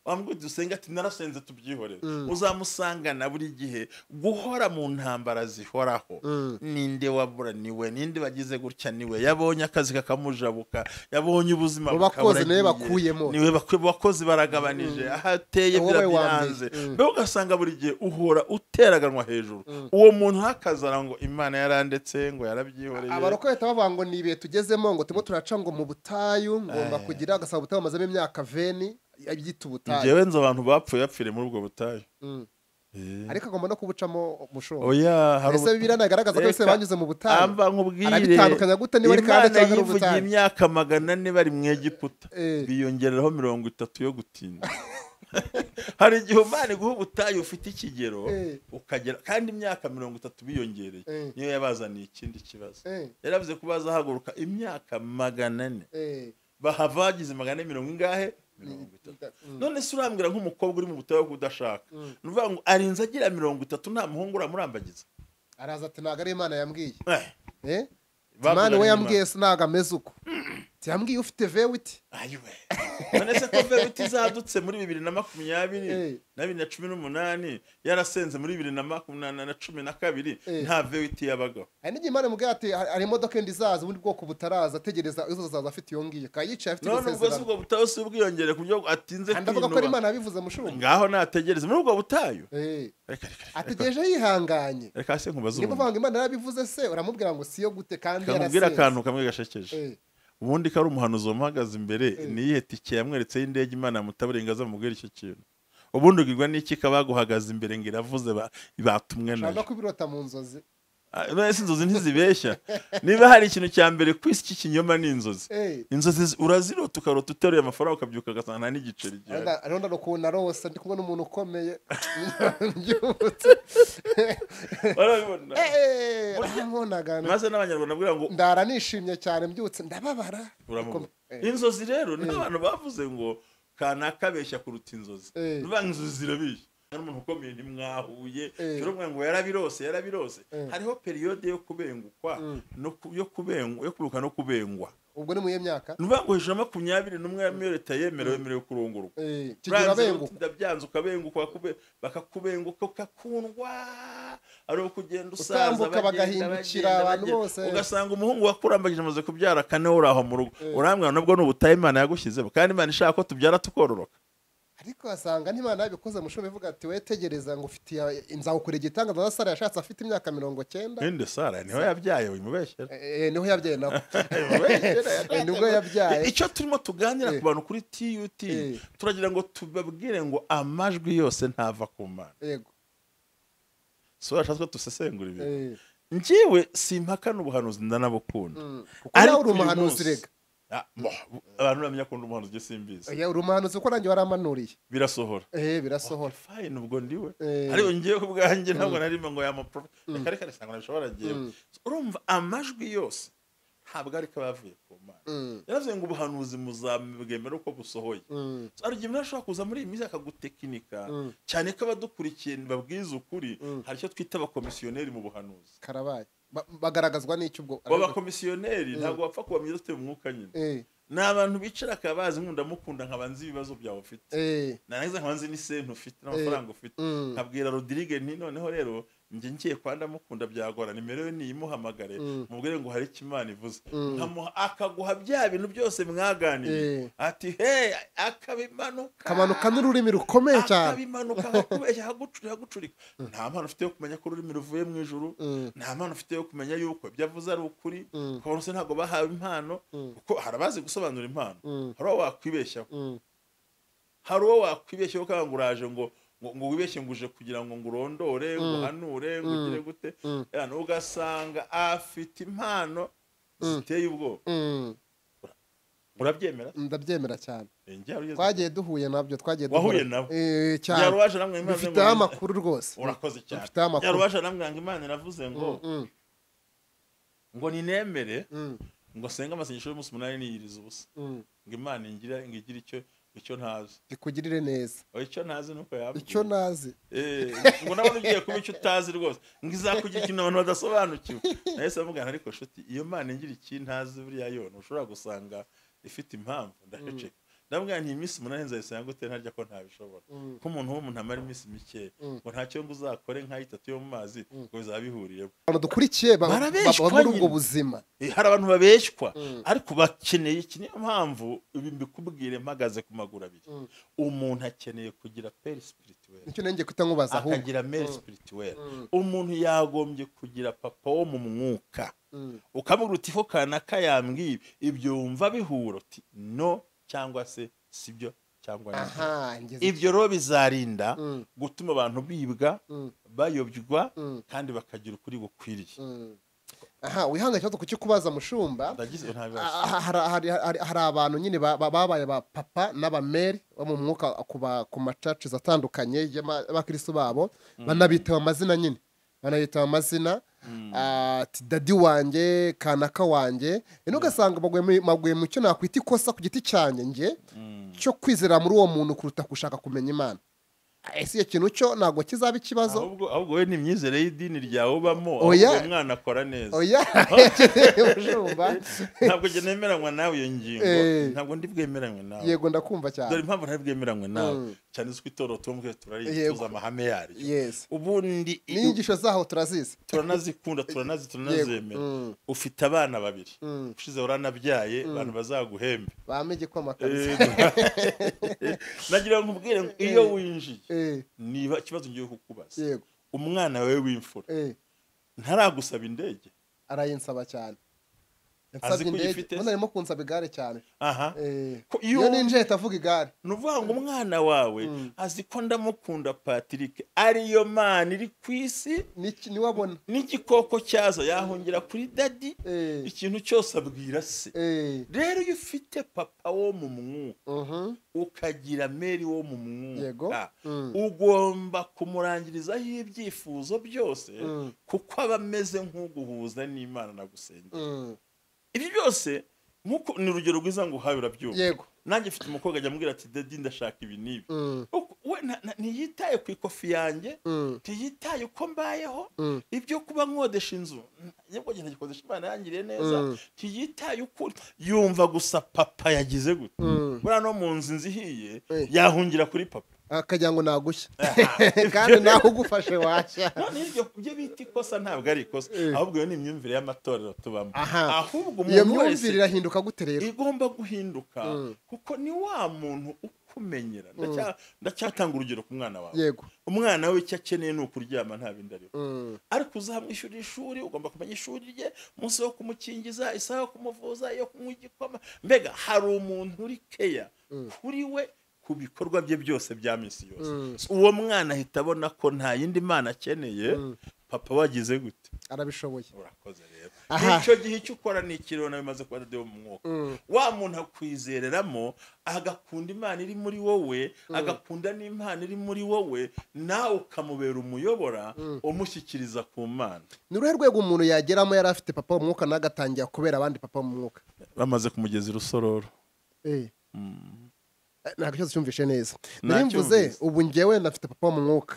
A: wambwira dusenga ati narasenze tubyihorera uzamusangana buri gihe guhora mu ntambara zihoraho ninde waburaniwe ninde bagize gutya niwe yabonye akazi kakamujabuka yabonye ubuzima
B: bakoze niwe bakuyemo
A: niwe bakozi baragabanije ahateye byanze mbega ugasanga buri gihe uhora uteraganwa hejuru uwo muntu hakazana ngo Imana yarandetse ngo yarabyihoreye
B: abarokoheta bavuga ngo ni ibihe tugezemo ngo turimo turaca ngo mu butayu ngomba kugira agasaba ubutayu bamazemo imyaka 20 yabyita ubutayu
A: njyewe nzi abantu bapfuye bapfire muri ubwo butayu
B: ariko agomba no kubucamo mushonga
A: oya hari
B: ese Bibiliya nagaragaza ko bose banyuze mu butayu
A: amba nkubwire
B: arabitandukanya gute niba ari kandi cyangwa ubutayu
A: imyaka 400 bari mu Egiputa biyongereraho 30 yo gutinda hari igihe Imana iguha ubutayu ufite ikigero ukagera kandi imyaka 30 biyongereye niyo yabazaniye ikindi kibazo yaravuze ko bazahaguruka imyaka 400 bahava bagize 400 ingahe 30 none se urambwira nk'umukobwa uri mu butayu kudashaka nuvuga ngo arinze agira 30 nta muhungu uramurambagiza
B: araza ati ntago ari Imana yambwiye Imana we yambwiye sinaga ameze uko yambwiye ufite vewiti
A: ayiwe none se ko vewiti zadutse muri 2020 na 2018 yarasenze muri 2012 nta vewiti yabagaho
B: hari n'igihe Imana mubwira ati hari imodoka ndizaza ubundi bwoko butaraza ategereza izo zaza afite iyo ngiye kayicaye afite
A: isezerano none ubwo butayo si ubwiyongere ku byo atinze
B: kwinuba ndavuga ko Imana yabivuze mushumba
A: ngaho nategereze muri ubwo butayo
B: ategereje yihanganye
A: reka se nkubaza
B: niba vanga Imana yabivuze se uramubwira ngo siyo gute kandi
A: yarasenze akantu kamwe gashekeje ubundi ko ari umuhanuzi wamuhagaze imbere niyihe tike yamweretse y'indege Imana mutaburengaza mubwira icyo kintu ubundi ugirwa n'iki kabaguhagaze imbere ngo iravuze batumwe nayo
B: shaka kubirota mu nzozi
A: none inzozi ntizibeshya niba hari ikintu cya mbere ku isi cy'ikinyoma n'inzozi inzozi urazirota ukarota uteruye amafaranga ukabyuka ugasanga nta n'igiceri gihari
B: aronda no kubona rose ndi kumwe n'umuntu ukomeye
A: maze n'abanyarwanda bavuga ngo
B: ndara nishimye cyane mbyutse ndababara
A: inzozi rero n'abantu bavuze ngo kanakabeshya kuruta inzozi nuvuga ngo inzozi zirabishya n'umuntu ukomeye ntimwahuye cyangwa ngo yarabirose hariho periode yo kubengukwa no yo kubuka no kubengwa
B: ubwo ni mu myaka
A: nuvuga ngo hejuru 21 ya leta yemerewe kurongorwa
B: kigira benguka
A: ndabyanze ukabenguka bakakubenguka ukakundwa ari ukugenda usaza
B: bagahindukira abantu bose
A: ugasanga umuhungu wakurambagije amaze kubyara kane uraho mu rugo urambwira nubwo n'ubutayi Imana yagushyizemo kandi Imana ishaka ko tubyara tukororoka
B: ariko asanga n'Imana yabikoze mushumba ivuga ati we tegereza ngo ufite inzawukure gitangaza Sara yashatse afite imyaka 90
A: inde Sara niho yabyaye wimubeshyera
B: niho yabyaye nako nibwo yabyaye
A: icyo turimo tuganira ku bantu kuri TUT turagira ngo tubabwire ngo amajwi yose ntava ku Mana
B: yego
A: so ashatse tusesengura ibi ngiwe simpaka n'ubuhanuzi ndanabukunda
B: ari umuhanuzi rega
A: abantu bamenya ko umuhanuzi je simbizi
B: uri umuhanuzi uko nanjye waramanuriye
A: birasohora
B: birasohora
A: fine ubwo ndiwe ariko ngiye ku bwanjye ntabwo narimo ngo kare sanga nashobora giye urumva amajwi yose ntabwo ari kabavuye ku Mana yaravuze ngo ubuhanuzi muzabwemera uko busohoye ari igihe nashobora kuza muri iyi minsi akagutekinika cyane ko abadukurikiye babwiza ukuri hari icyo twita abakomisiyoneri mu buhanuzi
B: karabaye bagaragazwa n'icyo ubwo
A: abakomisiyoneri ntabwo bapfa kuba myiza ufite umwuka nyine ni abantu bicara akabazi nkundamukunda nkabanzi ibibazo byawe ufite narangiza nkabanzi n'isenti ufite n'amafaranga ufite nkabwira Rodrigue nti noneho rero njye ngiye kwa ndamukunda byagora nimero ye niyimuhamagare mubwire ngo hari Imana ivuze akaguha bya bintu byose mwaganiye ati
B: kamanuka n'ururimi rukomeye cyane
A: akabimanuka akubeshya hagucurika nta mpano ufite yo kumenya ko ururimi ruvuye mu ijuru nta mpano ufite yo kumenya yuko ibyo avuze ari ukuri kuko se ntabwo bahawe impano kuko harabazi gusobanura impano hari uwo wakwibeshyaho hari uwo wakwibeshyaho kandi ngo uraje ngo wibeshye ngo uje kugira ngo urondore ngo uhanure ngo ugire gute ugasanga afite impano ziteye ubwoba urabyemera
B: ndabyemera cyane twagiye duhuye nabyo
A: wahuye nabo
B: cyane bifite amakuru rwose
A: urakoze cyane
B: bifite amakuru
A: yarubaje namwe ngo Imana iravuze ngo ninemere ngo senga amasengesho y'umunsi 8 niyiriza ubusa ngo Imana ingira icyo icyo ntazi
B: bikugirire neza.
A: icyo ntazi nuko yabwiye
B: Icyo nazi
A: ngo nabone ugiye kuba icyo utazi rwose ngo izakugira ikintu abantu badasobanukiwe. Nahise mvuga ariko nshuti iyo Mana ingira ikintu ntazi buriya yone ushobora gusanga ifite impamvu. Ndaceceka ndabwira nti iminsi 8 nzayisanga gute ntarya ko ntabishobora ko umuntu w'umuntu amara iminsi mike ngo ntacyo ngo uzakore nka 3 yo mu mazi ngo bizabihuriyemo.
B: abantu dukurikiye muri ubwo buzima
A: hari abantu babeshywa ariko bakeneye iki. Niyo mpamvu ibi mbikubwire mpagaze ku maguru abiri. Umuntu akeneye kugira peri spirituel,
B: nicyo nenge kwita nkubaza ahubwo
A: akagira meri spirituel. Umuntu yagombye kugira papa wo mu mwuka. Ukamubwira uti ho kanaka yambwiye ibyo wumva bihura uti no cyangwa se sibyo cyangwa ibyo rero bizarinda gutuma abantu bibwa bayobywa kandi bakagira ukuri gukwiriye.
B: wihanga cyazo kukubaza mushumba. Hari abantu nyine babaye ba papa n'abameri bo mu mwuka ku macaci atandukanye y'abakristo babo banabita amazina nyine banayita amazina dadi wanjye kanaka wanjye ugasanga maguye mu cyo nakwita ikosa ku giti cyanjye nge cyo kwizera muri uwo muntu kuruta gushaka kumenya Imana. Ese ikintu cyo ntabwo kizaba ikibazo
A: ahubwo we ni imyizere y'idini ryawe ubamo ahubwo mwana akora neza. Ntabwo je nemeranywa nawe iyo ngingo ntabwo ndi bwemeranywe nawe.
B: Yego ndakumva cyane.
A: Dore impamvu ntari bwemeranywe nawe cyane uzwi itoro tumbwe turayituza amahame yaryo. Ubundi
B: n'inyigisho zaho turazizi
A: turanazikunda turanazemera. Ufite abana babiri ushize uranabyaye abantu bazaguhembe
B: bamege kwa makabisa.
A: Nagira ngo nkubwire ngo iyo winjiye niba ikibazo ngiye kukubaza umwana wewe w'imfura ntaragusaba indege
B: arayinsaba cyane. Yansabye indege none arimo kunsaba igare cyane. Iyo ninje tavuga igare
A: nuvuga ngo umwana wawe azi ko ndamukunda Patrick ariyo Mana iri kwisi
B: ni wabona
A: n'igikoko cyaza yahongera kuri dadi ikintu cyose abwira se. Rero iyo ufite papa wo mu mwuka ukagira meri wo mu mwuka ugomba kumurangirizaho ibyifuzo byose kuko aba ameze nk'uguhuza n'Imana nagusengera. Ibi byose nkuko ni urugero rwiza ngo uhaye urabyumva. Nanjye mfite umukobwa ajya ambwira ati dadi ndashaka ibi nibi. We ntiyitaye ku ikofi yanjye ntiyitaye uko mbayeho ibyo kuba nkodesha inzu yebwo genda gikodesha Imana yangiriye neza ntiyitaye uko yumva gusa papa yagize gute. Bura no mu nzu nzihiye yahungira kuri papa
B: akajya ngo nagushya kandi naho ugufashe washya.
A: None ibyo bita ikosa ntabwo ari ikosa ahubwo iyo ni imyumvire y'amatorero tubamo. Ahubwo
B: umuntu wese irahinduka gute rero
A: igomba guhinduka kuko ni wa muntu ukumenyera. Ndacyatanga urugero ku mwana wawe. Umwana we icyo akeneye ni ukuryama nta bindi ariho ariko uzamwishyurira ishuri ugomba kumenya ishuri rye umunsi wo kumukingiza isaha yo kumuvuza iyo kunywa igikoma. Mbega hari umuntu uri keya kuri we ku bikorwa bye byose bya minsi yose. Uwo mwana ahita abona ko nta yindi Mana akeneye. Papa wagize gute
B: arabishoboye.
A: Urakoze rero icyo gihe cyo ukora ni ikiro nawe maze kwa dade wo mu mwuka wa muntu akwizereramo agakunda Imana iri muri wowe agakunda n'Imana iri muri wowe nawe ukamubera umuyobora umushyikiriza ku Mana.
B: Ni uruhe rwego umuntu yageramo yari afite papa mu mwuka nagatangira kubera abandi papa mu mwuka
A: bamaze kumugeza irusororo.
B: Ntabwo cyose cyumvishe neza. Nimvuze ubu ngewe nafite papa mu mwuka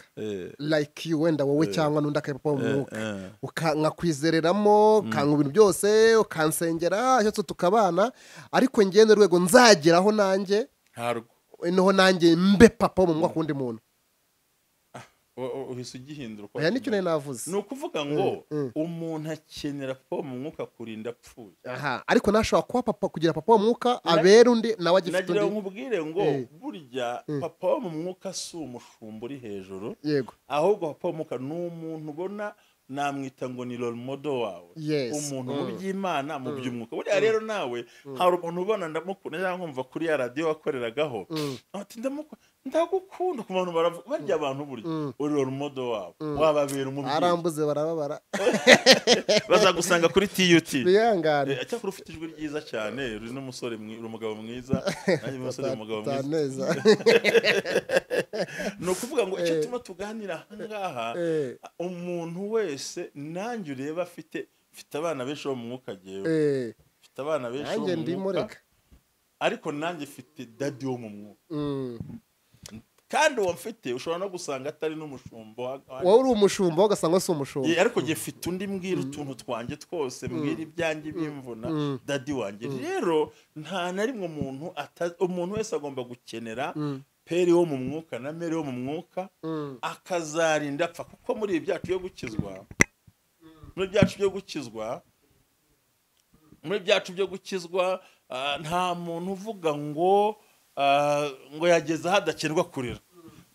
B: like you wenda wowe cyangwa n'undi akaye papa mu mwuka ukankwizereramo kanka ibintu byose ukansengera cyose tukabana ariko ngende rwego nzageraho nanjye noho nanjye mbe papa mu mwuka kundi muntu.
A: Uhise ugihindura
B: aya nicyo nari navuze.
A: Ni ukuvuga ngo umuntu akenera papa mu mwuka kurinda apfuye.
B: Ariko nashobora kuba papa kugira papa mu mwuka abera undi nawe agifite undi.
A: Nagira nkubwire ngo burya papa wo mu mwuka si umushumba uri hejuru ahubwo papa wo mu mwuka ni umuntu ubona namwita ngo ni role model wawe umuntu mu by'Imana mu by'umwuka. Buriya rero nawe hari umuntu ubona ndamukunda cyangwa nkumva kuri ya radio wakoreragaho ati ndagukunda ku bantu barya abantu burya uri role model wawe wababera umubyeyi.
B: Arambuze barababara
A: bazagusanga kuri TUT
B: bihangane.
A: Cyakora ufite ijwi ryiza cyane uri n'umusore uri umugabo mwiza nanjye umusore umugabo mwiza. No kuvuga ngo icyo tuma tuganira ahangaha umuntu wese nanjye ureba afite abana benshi bo mu mwuka jewe. Mfite abana benshi bo mu mwuka ariko nanjye mfite dadi wo mu mwuka kandi uwo mfite ushobora no gusanga atari n'umushumba
B: wowe uri umushumba ugasanga si umushumba
A: ariko njye mfite undi mbwira utuntu twanjye twose mbwira ibyanjye bimvuna dadi wanjye rero nta na rimwe umuntu wese agomba gukenera peri wo mu mwuka na mere wo mu mwuka akazarinda apfa kuko muri ibi byacu byo gukizwa nta muntu uvuga ngo yageze aho adakenerwa kurera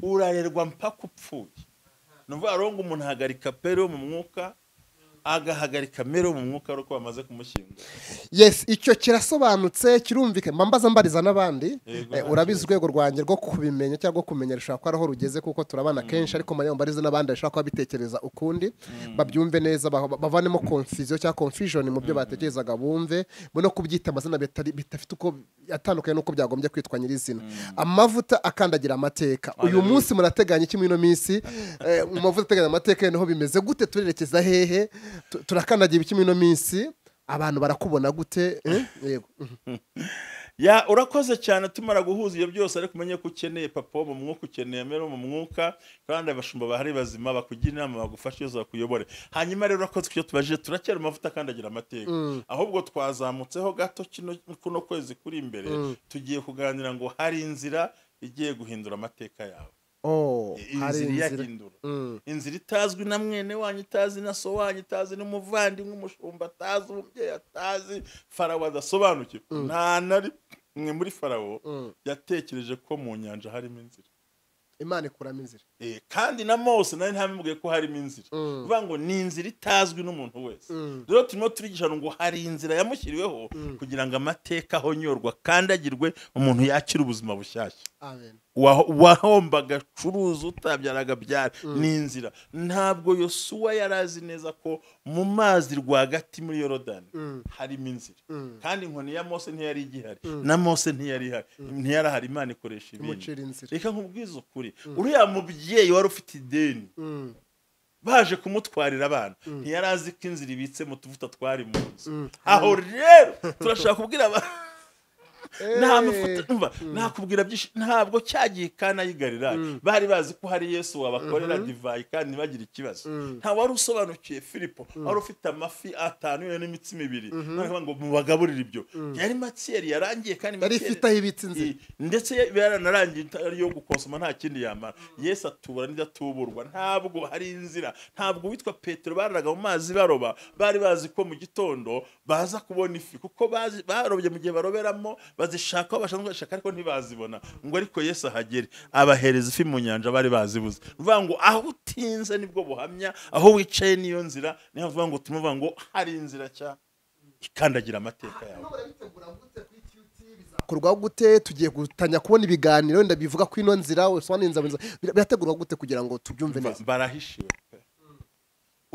A: urarerwa mpaka upfuye ni ukuvuga ngo umuntu ahagarika peri wo mu mwuka agahagarika mere wo mu mwuka ari uko bamaze kumushyingura.
B: Yes, icyo kirasobanutse kirumvikana mbaza mbariza n'abandi urabizi urwego rwanjye rwo kubimenya cyangwa kumenya rishaka ko araho rugeze kuko turabana kenshi ariko mariya mbariza n'abandi bashaka kuba bitekereza ukundi babyumve neza bavanemo confusion cyangwa confusion mu byo batekerezaga bumve no kubyita amazina bitafite uko atandukanye nuko byagombye kwitwa nyirizina. Amavuta akandagira amateka uyu munsi murateganya iki mwino minsi mu mavuta ateganya amateka niho bimeze gute turerekeza hehe turakandagira ibiki mwino minsi abantu barakubona gute yego
A: ya urakoze cyane tumara guhuza ibyo byose ariko umenye ko ukeneye papa wo mu mwuka ukeneye mere wo mu mwuka kandi abashumba bahari bazima bakugira inama bagufasha iyo bakuyobore. Hanyuma rero urakoze cyo tubajije turakera amavuta akandagira amateka ahubwo twazamutseho gato kuno kwezi kuri imbere tugiye kuganira ngo hari inzira igiye guhindura amateka yawe. Inzira yahindura inzira itazwi na mwene wanyu itazi na so wanyu itazi n'umuvandimwe umushumba atazi umubyeyi atazi farawo adasobanukiwe nta na rimwe muri farawo yatekereje ko mu nyanja harimo inzira
B: Imana ikuramo inzira
A: kandi na Mose nari ntamubwiye ko harimo inzira uvuga ngo ni inzira itazwi n'umuntu wese. Rero turimo turigishana ngo hari inzira yamushyiriweho kugira ngo amateka ahonyorwa kandi agirwe umuntu yakira ubuzima bushyashya.
B: Amen.
A: Wahombaga curuza utabyaraga byari ni inzira. Ntabwo Yosuwa yarazi neza ko mu mazi rwagati muri Yorodani harimo inzira kandi inkoni ya Mose ntiyari igihari na Mose ntiyarahari Imana ikoresha ibindi. Reka nkubwize ukuri uriya mubyeyi wari ufite ideni baje kumutwarira abana ntiyarazi ko inzira ibitse mu tuvuta twari mu nzu. Aho rero turashaka kubwira nakubwira byinshi ntabwo cyagiye kana yigarira bari bazi ko hari Yesu wabakorera divayi kandi ntibagire ikibazo. Nta wari usobanukiye Filipo wari ufite amafi 5 n'imitsima 2 none ngo mubagaburira ibyo yari Matiyeri yarangiye kandi
B: yari ifite aho ibitse inzira
A: ndetse yaranarangiye ari yo gukonsoma nta kindi yamara. Yesu atubura n'idatuburwa ntabwo hari inzira. Ntabwo witwa Petero bararaga mu mazi baroba bari bazi ko mu gitondo baza kubona ifi kuko barobye mu gihe baroberamo bazishaka bashaka bashaka ariko ntibazibona ngo ariko Yesu ahagere abahereza ifi mu nyanja bari bazibuze. Uvuga ngo aho utinze nibwo buhamya aho wicaye niyo nzira niho uvuga ngo tumuvuga ngo hari inzira cya ikandagira amateka yawe.
B: Kurwa gute tugiye gutanya kubona ibiganiro ndabivuga ko ino nzira usobanura birategurwa gute kugira ngo tubyumve neza.
A: Barahishiwe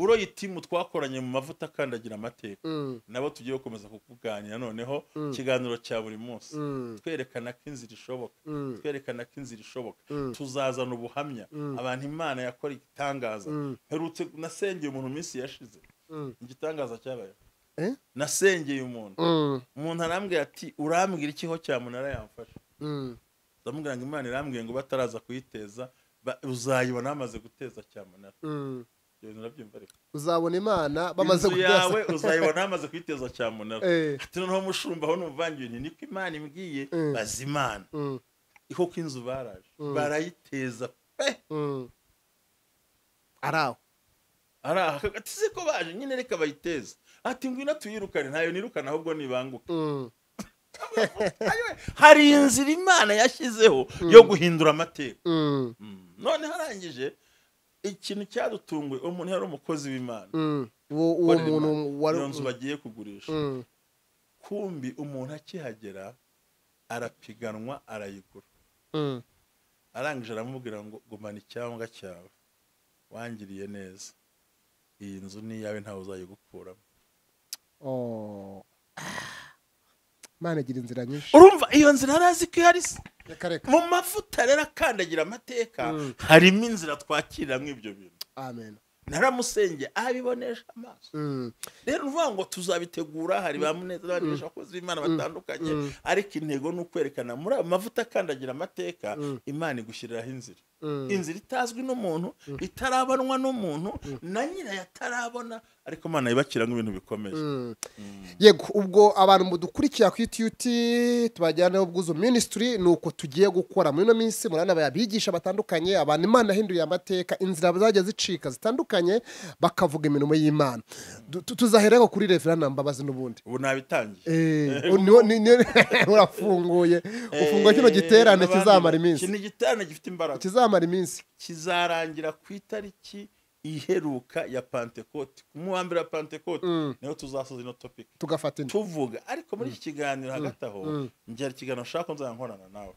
A: uroye itimu twakoranye mu mavuta akandagira amateka nabo tugiye gukomeza kukuganira noneho ikiganiro cya buri munsi twerekana ko inzira ishoboka tuzazana ubuhamya abantu Imana yakora igitangaza. Herutse nasengeye umuntu minsi yashize igitangaza cyabaye nasengeye umuntu arambwira ati urambwira ikiho cya munara yamfasha ndamubwira ngo Imana irambwiye ngo bataraza kuyiteza uzayibona bamaze guteza cya munara.
B: Uzabona Imana bamaze
A: guteza yawe uzayibona bamaze kwiteza cya munara. Ati noneho mushumba aho nuvangiye niko Imana imbwiye bazimana iho ko inzu baraje barayiteza pe
B: araho
A: ati siko baje nyine reka bayiteza ati ngwino tuyirukane ntayo nirukana ahubwo nibanguka. Hari inzira Imana yashyizeho yo guhindura amateka. None harangije ikintu cyadutunguye umuntu yari umukozi w'Imana
B: uwo muntu
A: wari nzu bagiye kugurisha kumbi umuntu akihagera arapiganwa arayigura arangije aramubwira ngo gumana icyangwa cyawe wangiriye neza iyi nzu ni yawe ntawe uzayigukuramo.
B: Imana igira inzira nyinshi
A: urumva iyo nzira arazi ko ihari mu mavuta rero akandagira amateka harimo inzira twakiriramo ibyo bintu.
B: Amen.
A: naramusenge abibonesha amaso rero uvuga ngo tuzabitegura hari ba muneza n'abandi bakozi b'Imana batandukanye ariko intego ni ukwerekana muri amavuta akandagira amateka Imana igushyiriraho inzira inzira itazwi n'umuntu itarabanwa n'umuntu na nyira yatarabona ariko Imana yibakira nk'ibintu bikomeye
B: yego ubwo abantu mudukurikira ku YouTube tubajyana ubwuzu ministry nuko tugiye gukora muri no minsi murana babigisha batandukanye abantu Imana hinduriye amateka inzira bazajya zicika zitandukanye bakavuga imirimo y'Imana tuzahereko kuri Rev Ntambabazi n'ubundi
A: ubu nabitangiye
B: urafunguye ufunguye kino giterane kizamara iminsi
A: kino giterane gifite imbaraga
B: kizamara iminsi
A: kizarangira ku itariki iheruka ya Pentecote mu wa mbere ya Pentecote niho tuzasoza ino topic
B: tugafata
A: tuvuga ariko muri iki kiganiro hagati aho ngira ikiganiro nshaka nzankorana nawe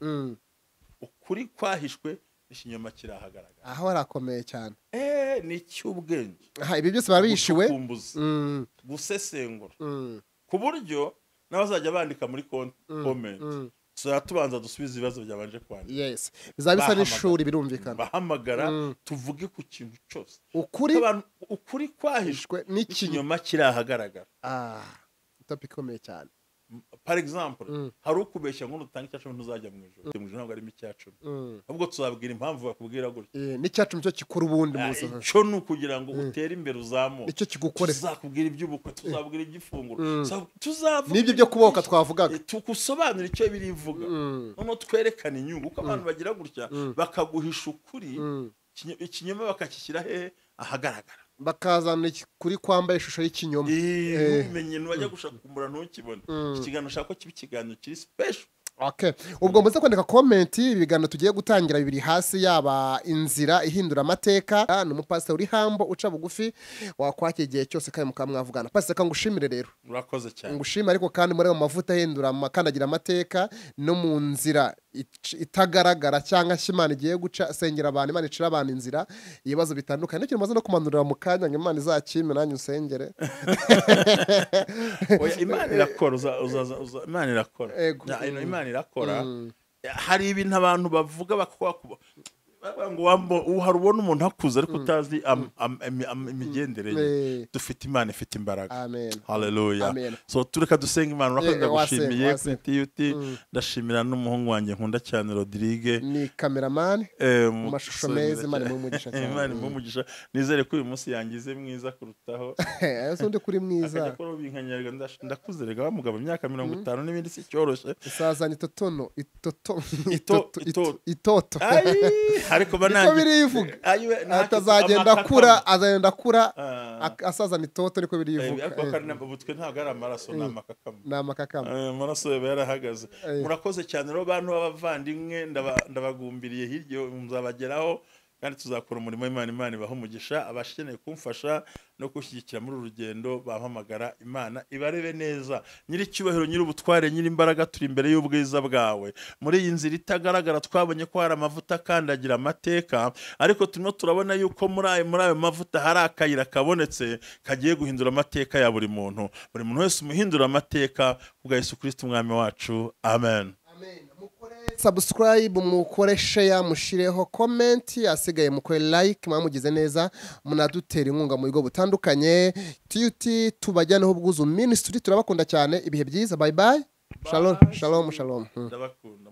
A: ukuri kwahishwe ikinyoma kirahagaragara
B: aho arakomeye cyane
A: ni cy'ubwenge
B: ibi byose babishiwe
A: gusesengura ku buryo n'abazajya bandika muri comment tubanza dusubiza ibibazo byabanje kwandika
B: yes bizabisa n'ishuri birumvikana
A: bahamagara tuvuge ku kintu cyose
B: ukuri
A: kwahishwe n'ikinyoma kirahagaragara
B: topic ikomeye cyane
A: par exemple hari ukubeshya ngo nutanga icyacumi ntuzajya mu ijoro ntabwo ari icyacumi ahubwo tuzabwira impamvu bakubwira gutyo
B: n'icyacumi cyo kikora ubundi muzo
A: cyo ni ukugira ngo utere imbere uzamuke
B: icyo kigukore
A: tuzakubwira iby'ubukwe tuzabwira iby'ifunguro
B: n'ibyo byo kuboka twavugaga
A: tugusobanura icyo birivuga noneho twerekana inyungu uko abantu bagira gutya bakaguhisha ukuri ikinyoma bakakishyira hehe ahagaragara
B: bakazana kuri kwambaye ishusho y'ikinyoma
A: umenye nubajya gushaka kumura ntukibone ikiganiro ushaka ko kiba ikiganiro kiri special
B: Okay. Ubwo muze kwandika comment ibiganiro tugiye gutangira bibiri hasi yaba inzira ihindura amateka n'umupastor uri hambo uca bugufi wakwake igihe cyose kandi mukamwavugana. Pastor kangushimire rero.
A: Urakoze cyane.
B: Ngushima ariko kandi muri mavuta ahindura amakandagira amateka no mu nzira itagaragara cyangwa Imana igiye guca sengera abantu Imana icira abantu inzira ibibazo bitandukanye n'icyo maze no kumanurira mu kanya ngo Imana izakime nanyu usengere.
A: Oya Imana irakora Imana irakora. Imana irakora hari ibintu abantu bavuga bakwa ngo harubona umuntu akuze ariko utazi imigendereye dufite Imana ifite imbaraga. Haleluya. So tureka dusenga Imana urakoze ndagushimiye kwitiyuti ndashimira n'umuhungu wanjye nkunda cyane Rodrigue
B: ni cameraman mu mashusho meza Imana umugisha cyane.
A: Imana umugisha nizere ko uyu munsi yangize mwiza kurutaho.
B: Ese ndi kuri mwiza
A: akakora binkanyarga ndakuzerega bamugaba imyaka 50 n'ibindi si cyoroshye
B: isazanye itoto
A: ariko banange
B: atazagenda kura azagenda kura asazana itoto niko birivuga
A: ariko kandi ubutwe ntago ari amaraso n'amakakama amaraso yarahagaze. Murakoze cyane rero bantu b'abavandimwe ndabagumbiriye hiryo muzabageraho kandi tuzakora umurimo Imana ibaho umugisha abasheneye kumfasha no gushyigikira muri urugendo bampamagara Imana ibarebe neza nyiri cyubahiro nyiri ubutware nyiri imbaraga turi imbere y'ubwiza bwawe muri iyi nzira itagaragara twabonye ko hari amavuta kandagira amateka ariko turimo turabona yuko muri ayo mavuta hari akayira kabonetse kagiye guhindura amateka ya buri muntu wese umuhindura amateka kubwa Yesu Kristo umwami wacu amen.
B: Subscribe mukore share mushireho comment asigaye mukore like mwamugize neza munadutera inkunga mu bigo butandukanye tuti tubajyaneho ubwuzu ministry turabakunda cyane ibihe byiza bye bye shalom.
A: Ndabakunda.